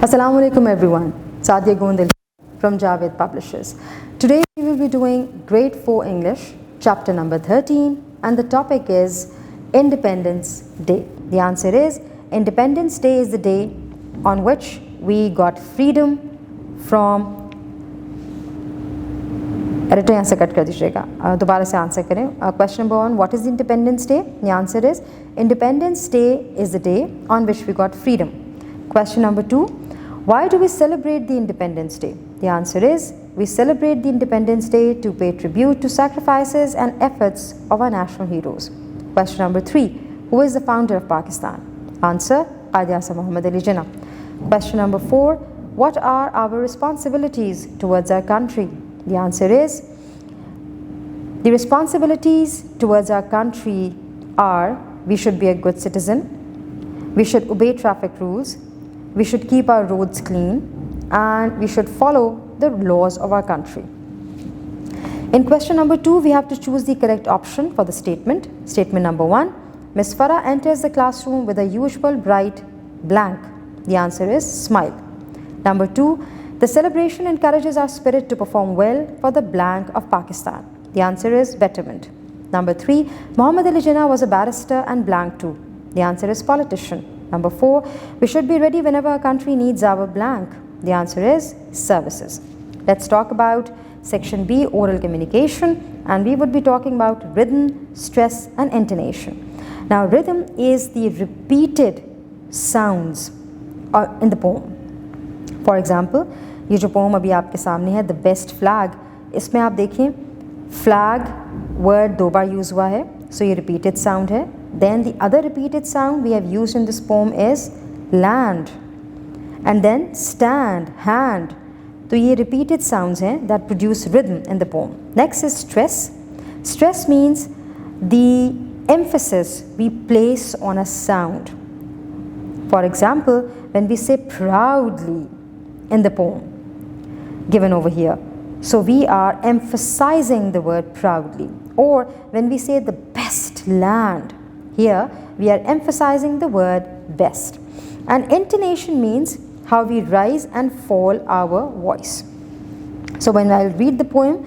Assalamu alaikum everyone. Sadia Gondal from Javed Publishers. Today we will be doing Grade 4 English, chapter number 13, and the topic is Independence Day. The answer is Independence Day is the day on which we got freedom from Editor यहाँ से cut कर दीजिएगा, दोबारा से answer करें. Question number 1, what is Independence Day? The answer is Independence Day is the day on which we got freedom. Question number 2, why do we celebrate the Independence Day? The answer is we celebrate the Independence Day to pay tribute to sacrifices and efforts of our national heroes. Question number 3, who is the founder of Pakistan? Answer, Qaid-e-Azam Muhammad Ali Jinnah. Question number 4, what are our responsibilities towards our country? The answer is the responsibilities towards our country are we should be a good citizen, we should obey traffic rules, we should keep our roads clean, and we should follow the laws of our country. In question number 2, we have to choose the correct option for the statement. Statement number 1, Miss Farah enters the classroom with a usual bright blank. The answer is smile. Number 2, the celebration encourages our spirit to perform well for the blank of Pakistan. The answer is betterment. Number 3, Muhammad Ali Jinnah was a barrister and blank too. The answer is politician. Number 4, we should be ready whenever our country needs our blank. The answer is services. Let's talk about section B, oral communication, and we would be talking about rhythm, stress, and intonation. Now, rhythm is the repeated sounds in the poem. For example, ये जो pome अभी आपके सामने है, the best flag, इसमें आप देखें flag word 2 बार use हुआ है, सो ये रिपीटेड साउंड है. Then the other repeated sound we have used in this poem is land, and then stand, hand. तो ये रिपीटेड साउंड्स हैं that produce rhythm in the poem. Next is stress. Stress means the emphasis we place on a sound. For example, when we say proudly in the poem given over here, so we are emphasizing the word proudly. Or when we say the best land, here we are emphasizing the word best. And intonation means how we rise and fall our voice. So when I'll read the poem,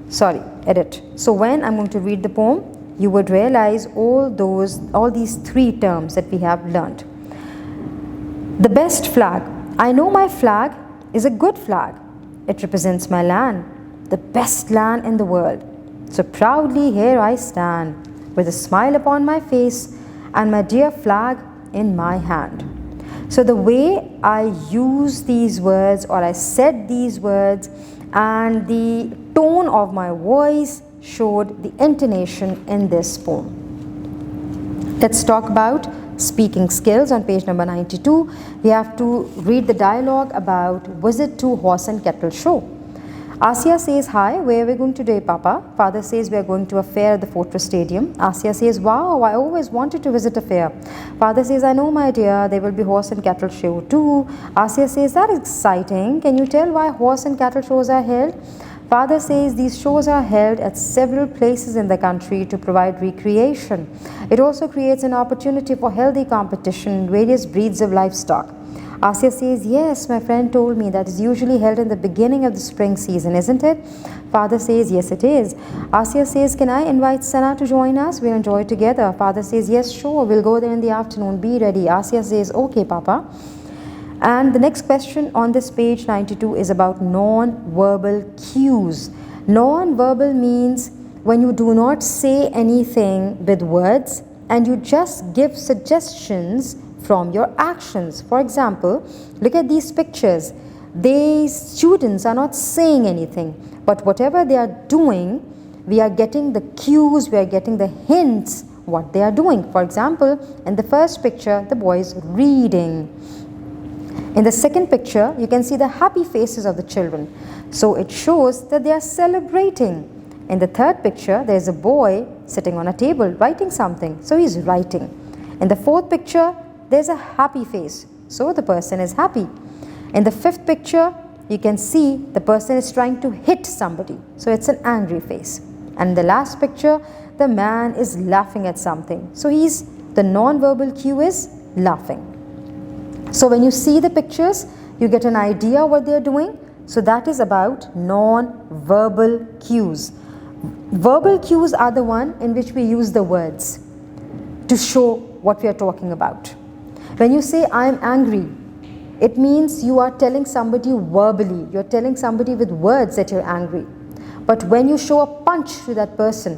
so when I'm going to read the poem, you would realize all these 3 terms that we have learnt. The best flag. I know my flag is a good flag. It represents my land, the best land in the world. So proudly here I stand, with a smile upon my face and my dear flag in my hand. So the way I use these words, or I said these words, and the tone of my voice showed the intonation in this poem. Let's talk about speaking skills. On page number 92, we have to read the dialogue about visit to horse and cattle show. Asya says, hi, where are we going today, Papa? Father says, we are going to a fair at the Fortress Stadium. Asya says, wow, I always wanted to visit a fair. Father says, I know, my dear, there will be horse and cattle show too. Asya says, that is exciting. Can you tell why horse and cattle shows are held? Father says these shows are held at several places in the country to provide recreation. It also creates an opportunity for healthy competition in various breeds of livestock. Asya says, yes, my friend told me that is usually held in the beginning of the spring season, isn't it? Father says, yes, it is. Asya says, can I invite Sana to join us? We'll enjoy it together. Father says, yes, sure, we'll go there in the afternoon. Be ready. Asya says, okay, Papa. And the next question on this page 92 is about non-verbal cues. Non-verbal means when you do not say anything with words and you just give suggestions from your actions. For example, look at these pictures. These students are not saying anything, but whatever they are doing, we are getting the cues, we are getting the hints what they are doing. For example, in the first picture, the boy is reading. In the second picture, you can see the happy faces of the children. So it shows that they are celebrating. In the third picture, there is a boy sitting on a table writing something. So he's writing. In the fourth picture, there's a happy face. So the person is happy. In the fifth picture, you can see the person is trying to hit somebody. So it's an angry face. And in the last picture, the man is laughing at something. So the non-verbal cue is laughing. So when you see the pictures, you get an idea what they are doing. So that is about non-verbal cues. Verbal cues are the one in which we use the words to show what we are talking about. When you say I am angry, it means you are telling somebody verbally, you're telling somebody with words that you're angry. But when you show a punch to that person,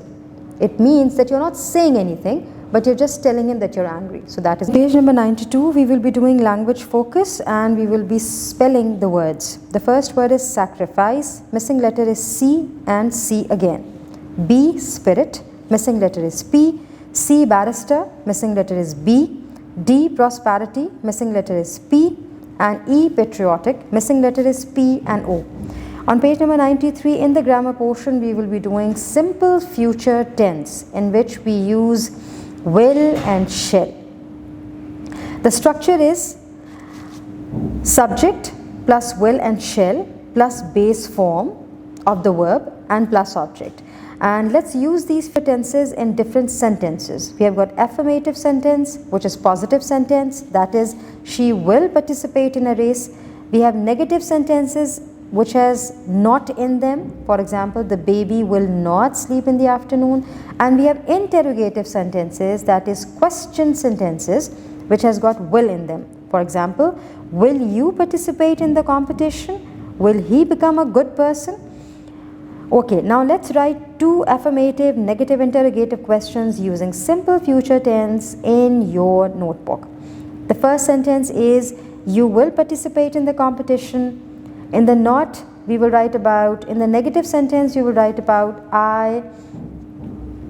it means that you're not saying anything, but you're just telling him that you're angry. So that is page number 92. We will be doing language focus and we will be spelling the words. The first word is sacrifice. Missing letter is C and C again. B, spirit. Missing letter is P. C, barrister. Missing letter is B. D, prosperity. Missing letter is P. And E, patriotic. Missing letter is P and O. On page number 93, in the grammar portion, we will be doing simple future tense in which we use will and shall. The structure is subject plus will and shall plus base form of the verb and plus object. And let's use these tenses in different sentences. We have got affirmative sentence, which is positive sentence, that is she will participate in a race. We have negative sentences which has not in them. For example, the baby will not sleep in the afternoon. And we have interrogative sentences, that is question sentences, which has got will in them. For example, will you participate in the competition? Will he become a good person? Okay, now let's write two affirmative, negative, interrogative questions using simple future tense in your notebook. The first sentence is you will participate in the competition. In the not, we will write about, in the negative sentence, you will write about I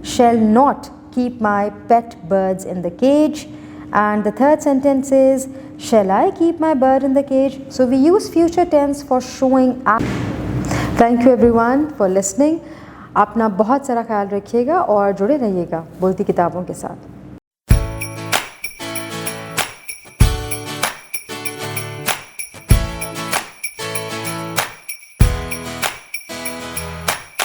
shall not keep my pet birds in the cage. And the third sentence is, shall I keep my bird in the cage? So we use future tense for showing up. Thank you everyone for listening. अपना बहुत सारा ख्याल रखिएगा और जुड़े रहिएगा बोलती किताबों के साथ.